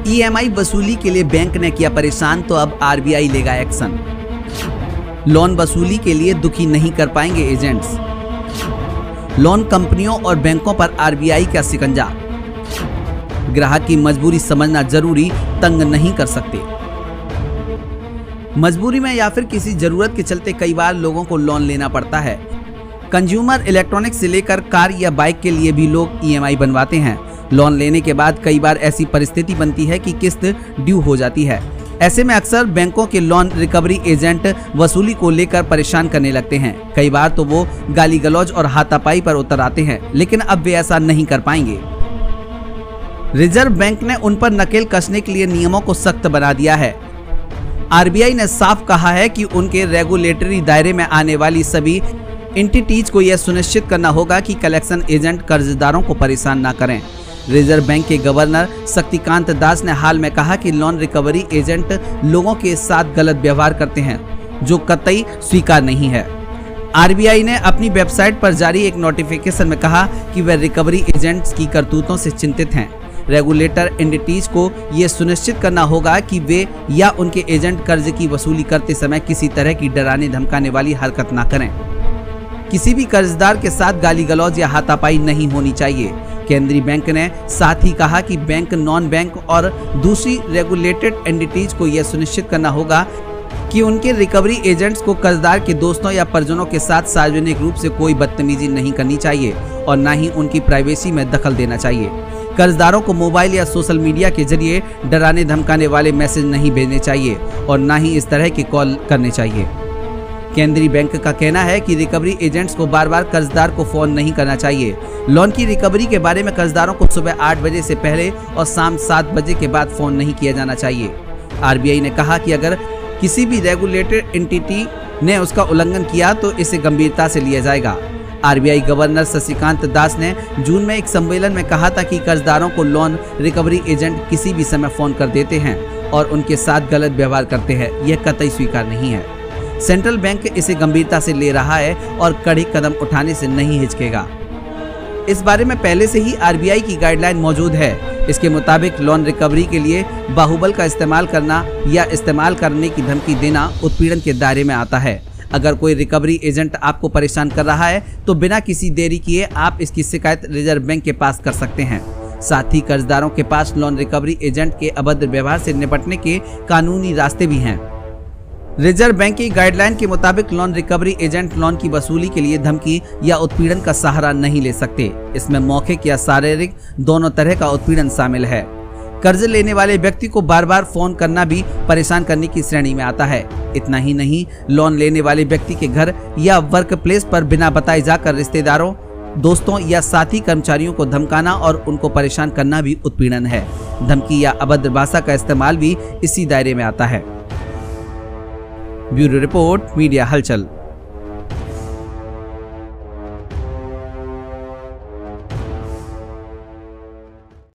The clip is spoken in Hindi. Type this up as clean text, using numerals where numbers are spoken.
ईएमआई वसूली के लिए बैंक ने किया परेशान तो अब आरबीआई लेगा एक्शन। लोन वसूली के लिए दुखी नहीं कर पाएंगे एजेंट्स। लोन कंपनियों और बैंकों पर आरबीआई का शिकंजा। ग्राहक की मजबूरी समझना जरूरी, तंग नहीं कर सकते। मजबूरी में या फिर किसी जरूरत के चलते कई बार लोगों को लोन लेना पड़ता है। कंज्यूमर इलेक्ट्रॉनिक्स से लेकर कार या बाइक के लिए भी लोग ईएमआई बनवाते हैं। लोन लेने के बाद कई बार ऐसी परिस्थिति बनती है कि किस्त ड्यू हो जाती है। ऐसे में अक्सर बैंकों के लोन रिकवरी एजेंट वसूली को लेकर परेशान करने लगते हैं। कई बार तो वो गाली गलौज और हाथापाई पर उतर आते हैं, लेकिन अब वे ऐसा नहीं कर पाएंगे। रिजर्व बैंक ने उन पर नकेल कसने के लिए नियमों को सख्त बना दिया है। आरबीआई ने साफ कहा है कि उनके रेगुलेटरी दायरे में आने वाली सभी एंटिटीज को यह सुनिश्चित करना होगा कि कलेक्शन एजेंट कर्जदारों को परेशान न करें। रिजर्व बैंक के गवर्नर शक्तिकांत दास ने हाल में कहा कि लोन रिकवरी एजेंट लोगों के साथ गलत व्यवहार करते हैं, जो कतई स्वीकार नहीं है। आरबीआई ने अपनी वेबसाइट पर जारी एक नोटिफिकेशन में कहा कि वे रिकवरी एजेंट्स की करतूतों से चिंतित हैं। रेगुलेटर एंटिटीज को ये सुनिश्चित करना होगा कि वे या उनके एजेंट कर्ज की वसूली करते समय किसी तरह की डराने धमकाने वाली हरकत ना करें। किसी भी कर्जदार के साथ गाली गलौज या हाथापाई नहीं होनी चाहिए। केंद्रीय बैंक ने साथ ही कहा कि बैंक, नॉन बैंक और दूसरी रेगुलेटेड एंटिटीज को यह सुनिश्चित करना होगा कि उनके रिकवरी एजेंट्स को कर्जदार के दोस्तों या परिजनों के साथ सार्वजनिक रूप से कोई बदतमीजी नहीं करनी चाहिए और न ही उनकी प्राइवेसी में दखल देना चाहिए। कर्जदारों को मोबाइल या सोशल मीडिया के जरिए डराने धमकाने वाले मैसेज नहीं भेजने चाहिए और न ही इस तरह के कॉल करने चाहिए। केंद्रीय बैंक का कहना है कि रिकवरी एजेंट्स को बार बार कर्जदार को फोन नहीं करना चाहिए। लोन की रिकवरी के बारे में कर्जदारों को सुबह 8 बजे से पहले और शाम 7 बजे के बाद फोन नहीं किया जाना चाहिए। आरबीआई ने कहा कि अगर किसी भी रेगुलेटेड एंटिटी ने उसका उल्लंघन किया तो इसे गंभीरता से लिया जाएगा। आरबीआई गवर्नर शक्तिकांत दास ने जून में एक सम्मेलन में कहा था कि कर्जदारों को लोन रिकवरी एजेंट किसी भी समय फोन कर देते हैं और उनके साथ गलत व्यवहार करते हैं, यह कतई स्वीकार नहीं है। सेंट्रल बैंक इसे गंभीरता से ले रहा है और कड़े कदम उठाने से नहीं हिचकेगा। इस बारे में पहले से ही आरबीआई की गाइडलाइन मौजूद है। इसके मुताबिक लोन रिकवरी के लिए बाहुबल का इस्तेमाल करना या इस्तेमाल करने की धमकी देना उत्पीड़न के दायरे में आता है। अगर कोई रिकवरी एजेंट आपको परेशान कर रहा है तो बिना किसी देरी किए आप इसकी शिकायत रिजर्व बैंक के पास कर सकते हैं। साथ ही कर्जदारों के पास लोन रिकवरी एजेंट के अभद्र व्यवहार से निपटने के कानूनी रास्ते भी हैं। रिजर्व बैंक की गाइडलाइन के मुताबिक लोन रिकवरी एजेंट लोन की वसूली के लिए धमकी या उत्पीड़न का सहारा नहीं ले सकते। इसमें मौखिक या शारीरिक दोनों तरह का उत्पीड़न शामिल है। कर्ज लेने वाले व्यक्ति को बार बार फोन करना भी परेशान करने की श्रेणी में आता है। इतना ही नहीं, लोन लेने वाले व्यक्ति के घर या वर्क प्लेस पर बिना बताए जाकर रिश्तेदारों, दोस्तों या साथी कर्मचारियों को धमकाना और उनको परेशान करना भी उत्पीड़न है। धमकी या अभद्र भाषा का इस्तेमाल भी इसी दायरे में आता है। ब्यूरो रिपोर्ट, मीडिया हलचल।